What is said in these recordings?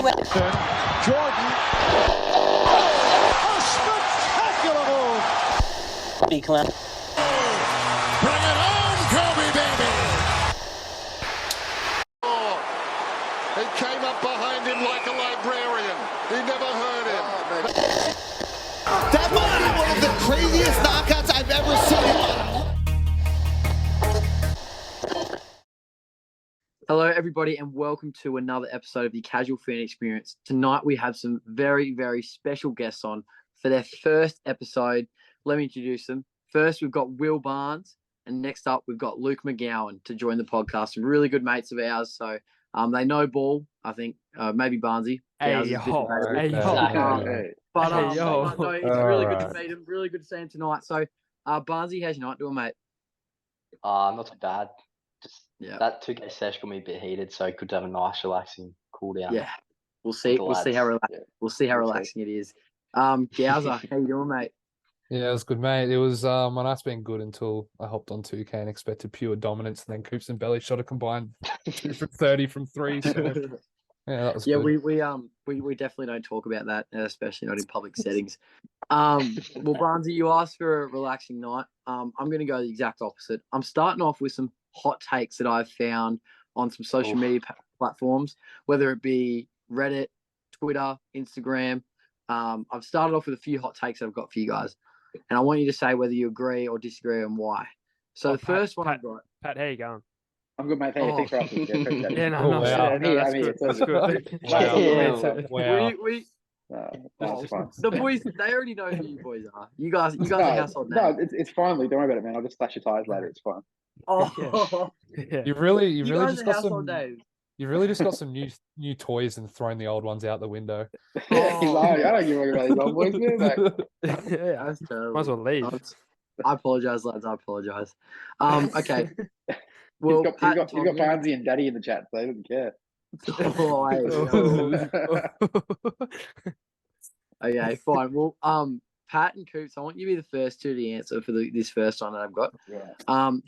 Jordan. A spectacular move. Be clear. Bring it home, Kobe, baby. Oh, he came up behind him like a librarian. He never heard him. That might be one of the craziest knockouts I've ever seen. Hello, everybody, and welcome to another episode of the Casual Fan Experience. Tonight, we have some very, very special guests on for their first episode. Let me introduce them. First, we've got Will Barnes, and next up, we've got Luke McGowan to join the podcast. Some really good mates of ours, so they know ball. I think maybe Barnesy. Hey, Ours is a bit debatable. Hey, But yo. no, it's really good to meet him. Really good to see him tonight. So, Barnesy, how's your night doing, mate? Not too bad. Just Yeah. that 2K sesh got me a bit heated, so good to have a nice, relaxing cool down. Yeah, we'll see. With the We'll see how lads. we'll see how We'll see. relaxing it is. Gowser, how you doing, mate? Yeah, it was good, mate. It was my night's been good until I hopped on 2K and expected pure dominance, and then Coops and Belly shot a combined 2 for 30 from 3. So yeah, that was Yeah, good. we definitely don't talk about that, especially not in public settings. Well, Barnesy, you asked for a relaxing night. I'm going to go the exact opposite. I'm starting off with some hot takes that I've found on some social media platforms, whether it be Reddit, Twitter, Instagram. I've started off with a few hot takes that I've got for you guys, and I want you to say whether you agree or disagree and why. So the first one I've got. Pat, how you going? I'm good, mate. Hey, thanks for asking. Yeah, appreciate it. Yeah, no, Oh, no, wow. shit. No, that's good. That's good. Wow. That's fine. The boys, they already know who you boys are. You guys are household names. No, it's fine, Lee. Don't worry about it, man. I'll just slash your tires later. It's fine. Oh, Yeah. You really you just guys are got household some. names. You really just got some new toys and thrown the old ones out the window. He's like, I don't give a about these old boys, man. Like, Yeah. That's terrible. Might as well leave. I apologize, lads. I apologize. Okay. Well, he's got Barnesy and Daddy in the chat, so he doesn't care. Okay, fine. Well, Pat and Coops, I want you to be the first two to answer for this first one that I've got. Yeah.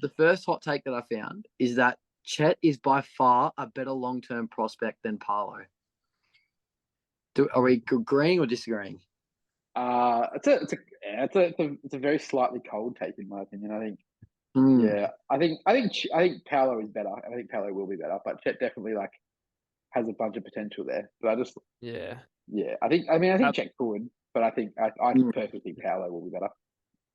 The first hot take that I found is that Chet is by far a better long-term prospect than Paolo. Are we agreeing or disagreeing? It's a very slightly cold take in my opinion. I think. Mm. Yeah, I think Paolo is better. I think Paolo will be better, but Chet definitely has a bunch of potential there. But I think Chet could, but I personally think Paolo will be better.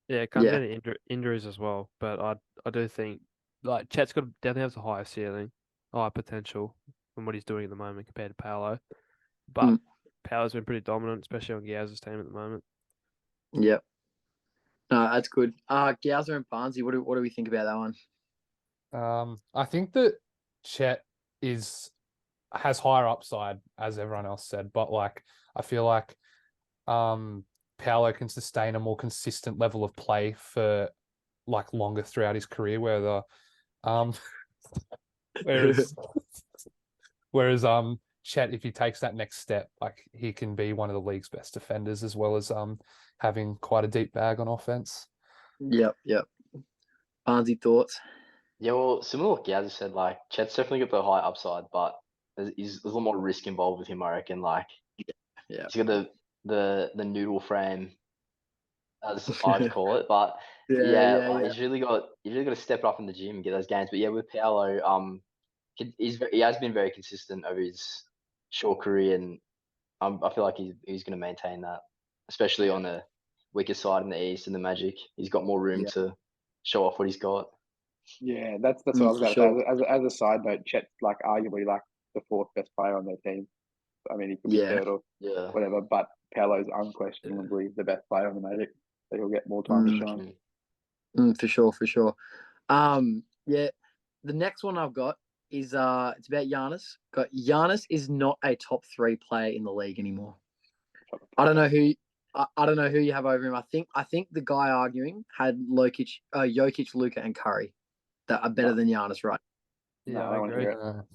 Yeah, it comes down to injuries as well. But I do think like Chet's definitely has a higher ceiling, higher potential than what he's doing at the moment compared to Paolo. But Paolo's been pretty dominant, especially on Gowser's team at the moment. Yep. No, that's good. Gowser and Barnesy, what do we think about that one? I think that Chet has higher upside, as everyone else said, but I feel like Paolo can sustain a more consistent level of play for longer throughout his career, whereas Chet, if he takes that next step, he can be one of the league's best defenders, as well as having quite a deep bag on offense. Yep. Barnesy, thoughts? Yeah, well, similar to what Gaz said, Chet's definitely got the high upside, but there's a lot more risk involved with him, I reckon. Yeah. He's got the noodle frame, as I'd call it, but he's really got to step up in the gym and get those gains. But yeah, with Paolo, he has been very consistent over his short career, and I feel like he's going to maintain that, especially on the weaker side in the East and the Magic. He's got more room to show off what he's got. Yeah, that's what I was going to say. As a side note, Chet's arguably the fourth best player on their team. I mean, he could be third or whatever, but Paolo's unquestionably the best player on the Magic, so he'll get more time to shine. For sure. The next one I've got is it's about Giannis. Giannis is not a top 3 player in the league anymore. I don't know who you have over him. I think the guy arguing had Jokic, Luka, and Curry that are better than Giannis, right? Yeah, I I want to agree. hear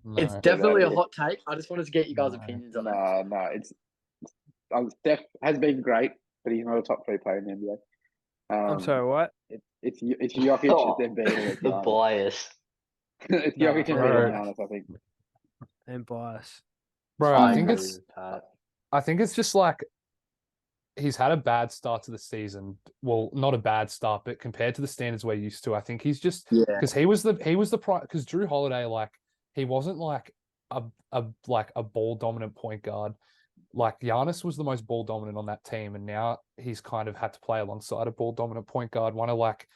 it. It's definitely a hot take. I just wanted to get you guys' opinions on that. No, Steph has been great, but he's not a top 3 player in the NBA. I'm sorry, what? It's Jokic, it's Embiid, it's The Giannis. bias. It's Jokic and Giannis, I think. And bias. Bro, I I think agree it's with Pat. I think it's just like he's had a bad start to the season. Well, not a bad start, but compared to the standards we're used to, I think he's just because he was the because Drew Holiday, like, he wasn't like a ball dominant point guard. Like, Giannis was the most ball dominant on that team, and now he's kind of had to play alongside a ball dominant point guard, one of like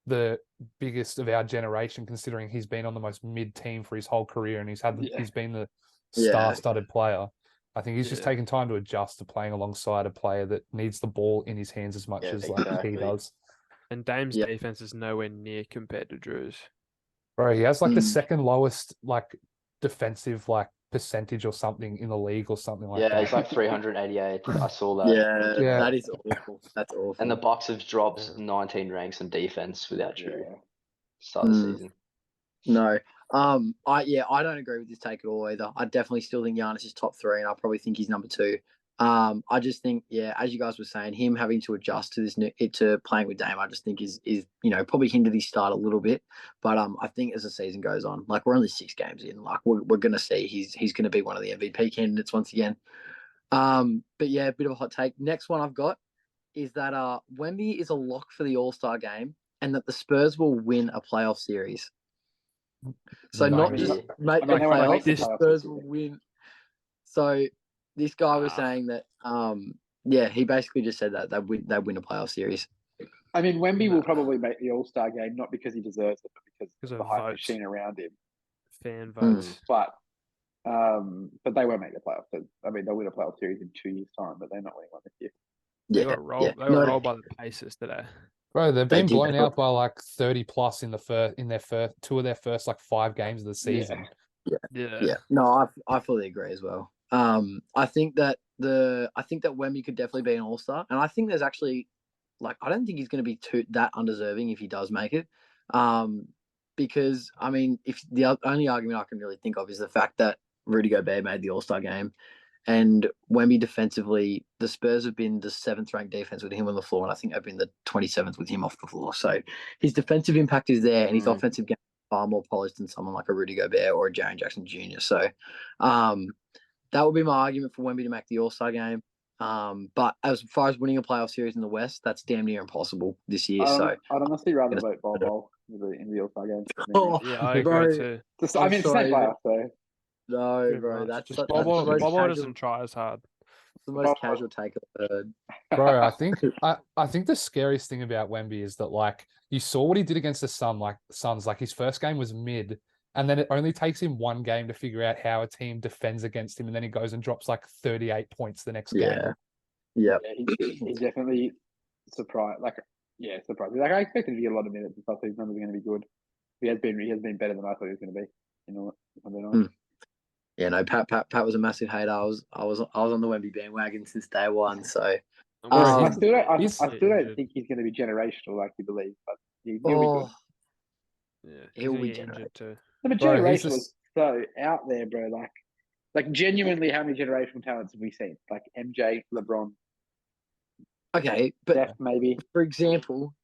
the biggest of our generation, considering he's been on the most mid team for his whole career, and he's been the star-studded player. I think he's just taking time to adjust to playing alongside a player that needs the ball in his hands as much as like he does. And Dame's defense is nowhere near compared to Drew's. Bro, he has like the second lowest like defensive like percentage or something in the league or something like that. Yeah, he's like 388. I saw that. Yeah, that is awful. That's awful. And the Bucks have dropped 19 ranks in defense without Drew. Start of the season. No. I don't agree with this take at all either. I definitely still think Giannis is top 3, and I probably think he's number 2. I just think, as you guys were saying, him having to adjust to to playing with Dame, I just think is probably hindered his start a little bit. But I think as the season goes on, like, we're only 6 games in, like, we're gonna see he's gonna be one of the MVP candidates once again. But yeah, a bit of a hot take. Next one I've got is that Wemby is a lock for the All-Star game, and that the Spurs will win a playoff series. So not just make the playoffs, the Spurs will win. So this guy was saying that, he basically just said that they win a playoff series. I mean, Wemby will probably make the All-Star game, not because he deserves it, but because of the hype machine around him. Fan votes. But they won't make the playoffs. I mean, they'll win a playoff series in 2 years' time, but they're not winning one this year. They got rolled by the Pacers today. Bro, they've been blown out by like 30 plus in their first 2 of their first like 5 games of the season. Yeah. No, I fully agree as well. I think that Wemby could definitely be an All-Star, and I think there's actually, like, I don't think he's going to be that undeserving if he does make it. Because I mean, if the only argument I can really think of is the fact that Rudy Gobert made the All-Star game. And Wemby defensively, the Spurs have been the 7th ranked defense with him on the floor, and I think they've been the 27th with him off the floor. So his defensive impact is there, and his offensive game is far more polished than someone like a Rudy Gobert or a Jaren Jackson Jr. So that would be my argument for Wemby to make the All-Star game. But as far as winning a playoff series in the West, that's damn near impossible this year. I'd honestly rather vote Bol in the All-Star game. I agree too. It's the same playoff, though. No, bro, that's just Bobo doesn't try as hard. It's the most casual take I've heard. Bro, I think the scariest thing about Wemby is that, like, you saw what he did against the Suns. Like, his first game was mid, and then it only takes him 1 game to figure out how a team defends against him, and then he goes and drops like 38 points the next game. Yeah, he's definitely surprised. Surprised. Like, I expected to get a lot of minutes and stuff. So his numbers are going to be good. He has been better than I thought he was going to be. You know what? If I'm being honest. Yeah, no, Pat was a massive hater. I was on the Wemby bandwagon since day one. So I still don't think he's going to be generational like you believe, but he'll be good. Yeah, he'll be generational too. But generational is so out there, bro. Like genuinely, how many generational talents have we seen? Like MJ, LeBron. Okay, but Steph, maybe. For example,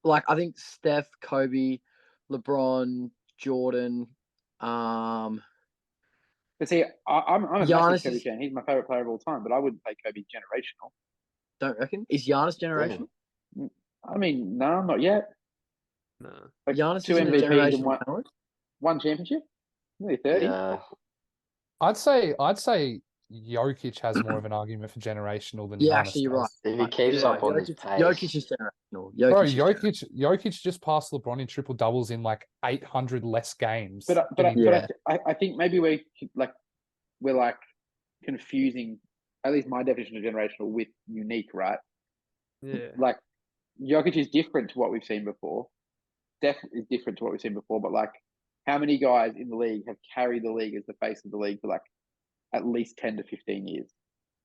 like I think Steph, Kobe, LeBron, Jordan. But see, I'm a Giannis massive Kobe fan. He's my favorite player of all time, but I wouldn't say Kobe generational. Don't reckon? Is Giannis generational? I mean, no, not yet. No. Like Giannis 2 MVPs and 1 championship. Nearly 30. Yeah. I'd say Jokic has more of an argument for generational than Giannis actually, you're right. If he keeps up on his pace. Jokic is generational. Jokic just passed LeBron in triple doubles in like 800 less games. But I think maybe we're confusing at least my definition of generational with unique, right? Yeah. Like Jokic is different to what we've seen before. Steph is different to what we've seen before, but like how many guys in the league have carried the league as the face of the league for like at least 10 to 15 years?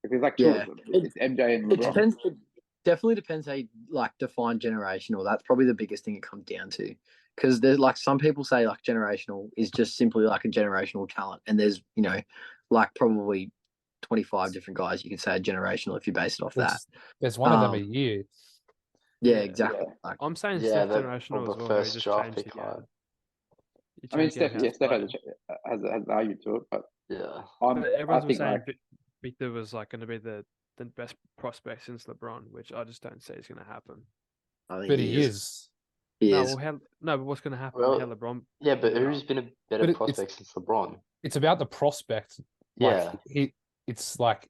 Because like it's MJ and LeBron. It definitely depends how you like define generational. That's probably the biggest thing it comes down to. Because there's like some people say like generational is just simply like a generational talent, and there's like probably 25 different guys you can say are generational if you base it off that. There's one of them a year. Yeah, exactly. I'm saying Steph generational as well. First draft pick. I mean, Steph has an argument to it, but yeah, everyone was saying Victor was like going to be the best prospect since LeBron, which I just don't see is going to happen. But he is. He is. But what's going to happen with LeBron? Yeah, but who's been a better prospect since LeBron? It's about the prospect. Like, it's like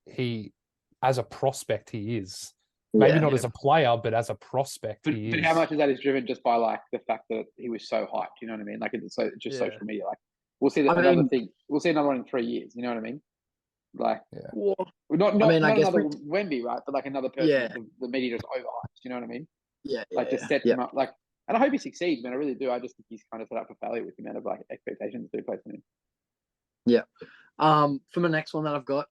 as a prospect, he is. Maybe not as a player, but as a prospect, he is. But how much of that is driven just by like the fact that he was so hyped? You know what I mean? Like it's social media. Like we'll see another thing. We'll see another one in 3 years. You know what I mean? Like not another Wemby, right? But like another person the media just overhypes. You know what I mean? To set him up. Like, and I hope he succeeds, man. I really do. I just think he's kind of set up for failure with the amount of like expectations they place on him. Yeah. For my next one that I've got,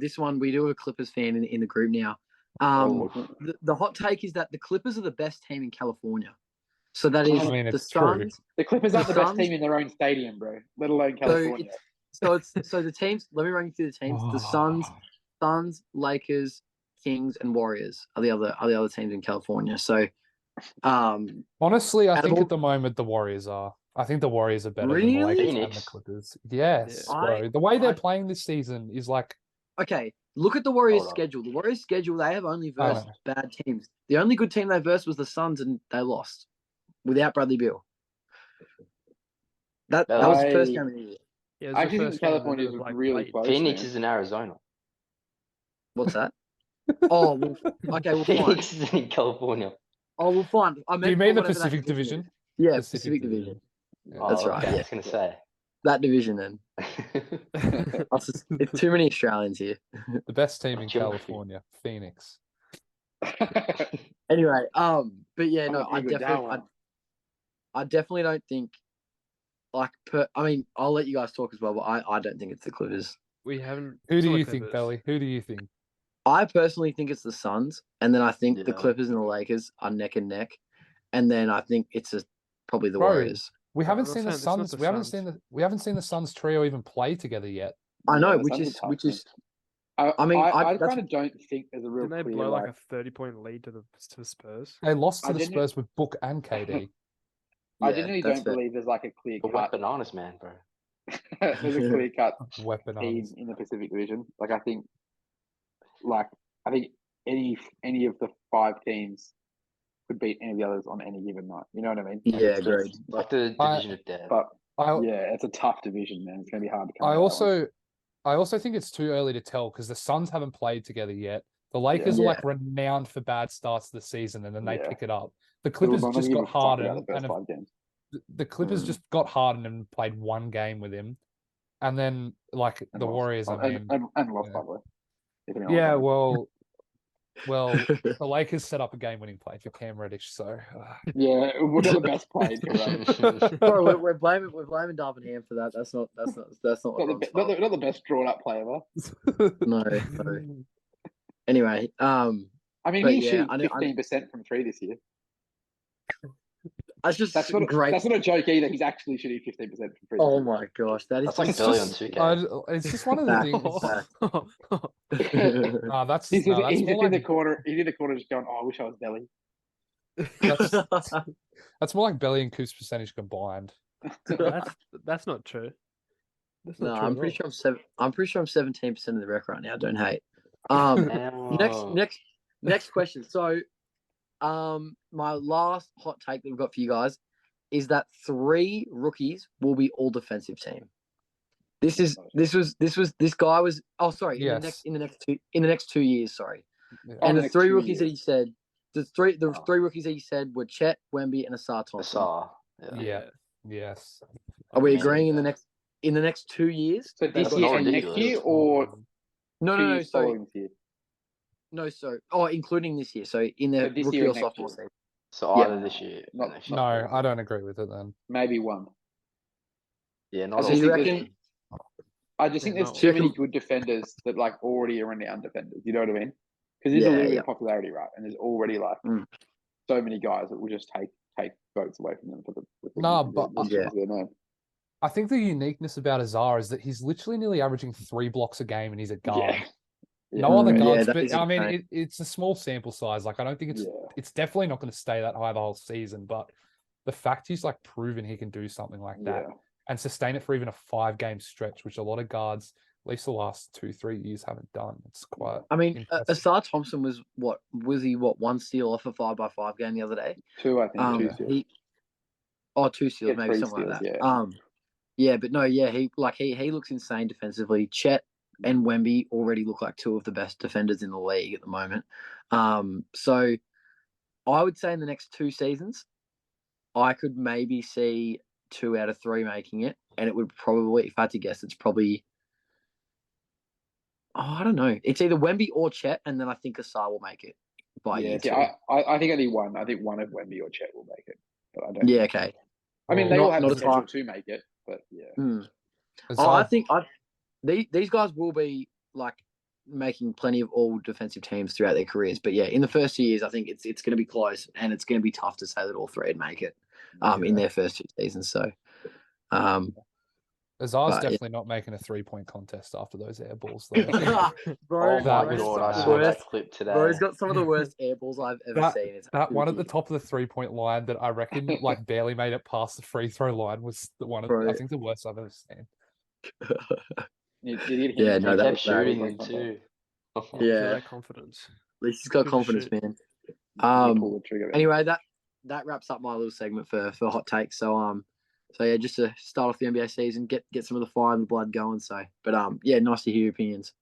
this one we do a Clippers fan in the group now. The hot take is that the Clippers are the best team in California. So that is the Suns. True. The Clippers aren't the best team in their own stadium, bro. Let alone California. So the teams. Let me run you through the teams. The Suns, Lakers, Kings, and Warriors are the other teams in California. So, honestly, I think at the moment the Warriors are. I think the Warriors are better than the Lakers and the Clippers. Yes, bro. The way they're playing this season is like. Okay, look at the Warriors' schedule. The Warriors' schedule, they have only versed bad teams. The only good team they versed was the Suns, and they lost without Bradley Beal. That was the first game of the year. Yeah, I think California is really close. Phoenix is in Arizona. What's that? Oh, we'll Phoenix is in California. Oh, we'll find. Do you mean the Pacific Division? Yeah, Pacific Division. Yeah. That's right. Okay. I was going to say. That division then. It's too many Australians here. The best team in California, Phoenix. Anyway, but yeah, no, I definitely don't think I mean, I'll let you guys talk as well, but I don't think it's the Clippers. We haven't. Who do you think, Belly? Who do you think? I personally think it's the Suns, and then I think the Clippers and the Lakers are neck and neck, and then I think it's probably the Warriors. We haven't seen the Suns. We haven't seen the Suns trio even play together yet. I know, which is. I mean, I kind of don't think there's a real. Didn't they blow like a 30-point lead to the Spurs? They lost to the Spurs with Book and KD. I genuinely don't believe there's like a clear cut bananas, man, bro. There's a clear cut team in the Pacific Division. I think any of the 5 teams could beat any of the others on any given night. You know what I mean? Yeah, agreed. Like the division of death. But it's a tough division, man. It's going to be hard to come. I also think it's too early to tell because the Suns haven't played together yet. The Lakers are like renowned for bad starts to the season, and then they pick it up. The Clippers just got hardened, the Clippers just got hardened and played one game with him, and then the Warriors. And lost by the way. Yeah, well, the Lakers set up a game-winning play for Cam Reddish, so yeah, we're not the best played. Bro, we're blaming Darvin Ham for that. That's not the best drawn-up play ever. No. Anyway, I mean, he's shooting 15% from 3 this year. That's not great. That's not a joke either. He's actually shooting 15% from 3. Oh my gosh, that's like Belly on 2K. It's just one of the things. He's in the corner. He's in the corner, just going, "Oh, I wish I was Belly." That's more like Belly and Coop's percentage combined. That's not true. No, I'm pretty sure I'm 17% of the rec right now. Don't hate. Next question. So, my last hot take that we've got for you guys is that 3 rookies will be all defensive team. This guy was in the next 2 years, sorry. Yeah. And the 3 rookies that he said, the three rookies that he said were Chet, Wemby, and Asar Thompson. Yeah. Yes. Are we agreeing in the next 2 years? So this year and next year, or no. So including this year. So in the rookie or sophomore season. So either this year. No, I don't agree with it then. Maybe one. Yeah, not so you reckon? I just think there's too many good defenders that already are renowned defenders. You know what I mean? Because there's a little bit of popularity, right? And there's already so many guys that will just take votes away from them for the I think the uniqueness about Azar is that he's literally nearly averaging 3 blocks a game and he's a guard. Yeah. No other guards, but I mean, it's a small sample size. I don't think it's definitely not going to stay that high the whole season. But the fact he's proven he can do something like that, and sustain it for even a 5-game stretch, which a lot of guards, at least the last 2-3 years, haven't done. It's quite. I mean, Asar Thompson was one steal off a 5x5 game the other day? 2, I think. 2 steals. 2 steals, maybe something steals, like that. Yeah. But no, yeah, he looks insane defensively. Chet and Wemby already look like 2 of the best defenders in the league at the moment. So I would say in the next 2 seasons, I could maybe see 2 out of 3 making it, and it would probably, if I had to guess, it's probably. I don't know. It's either Wemby or Chet, and then I think Asar will make it by year 2. I think only one. I think one of Wemby or Chet will make it, but I don't. Yeah, okay. I mean, they all have the potential to make it, but yeah. I think these guys will be like making plenty of all defensive teams throughout their careers. But yeah, in the first 2 years, I think it's going to be close, and it's going to be tough to say that all 3 would make it in their first 2 seasons. So, Azar's definitely not making a 3-point contest after those air balls. Though. Bro, I saw that clip today. Bro, he's got some of the worst air balls I've ever seen. It's that one at the top of the 3-point line that I reckon like barely made it past the free throw line was the one of, I think, the worst I've ever seen. Yeah, no, that was shooting him too. Yeah, that confidence. At least he's got confidence, man. Anyway, that wraps up my little segment for hot takes. So yeah, just to start off the NBA season, get some of the fire and the blood going. So, but yeah, nice to hear your opinions.